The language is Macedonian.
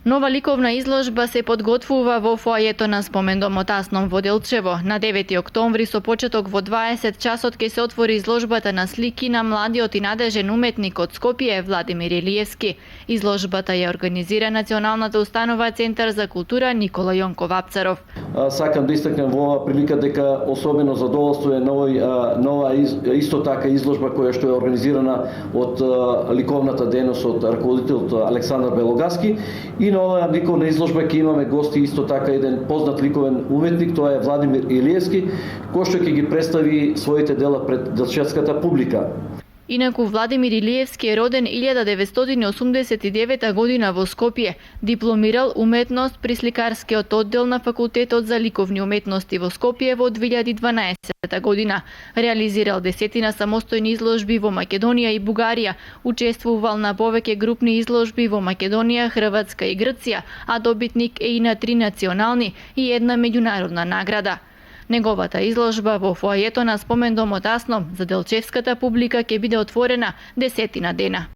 Нова ликовна изложба се подготвува во фоајето на спомендомот Асном во Делчево. На 9 октомври со почеток во 20 часот ќе се отвори изложбата на слики на младиот и надежен уметник од Скопје Владимир Илиевски. Изложбата ја организира Националната установа Центар за култура Никола Јонков Апцаров. Сакам да истакнем во оваа прилика дека особено задоволство е нова исто така изложба која што е организирана од ликовната дејност од раководителот Александар Белогаски. И на оваа ликовна изложба ќе имаме гости исто така еден познат ликовен уметник, тоа е Владимир Илиевски, кој што ќе ги представи своите дела пред делчевската публика. Инаку Владимир Илиевски е роден 1989 година во Скопје. Дипломирал уметност при сликарскиот оддел на Факултетот за ликовни уметности во Скопје во 2012 година. Реализирал десетина самостојни изложби во Македонија и Бугарија. Учествувал на повеќе групни изложби во Македонија, Хрватска и Грција, а добитник е и на 3 национални и една меѓународна награда. Неговата изложба во фоајето на спомендомот Асно за делчевската публика ќе биде отворена 10 дена.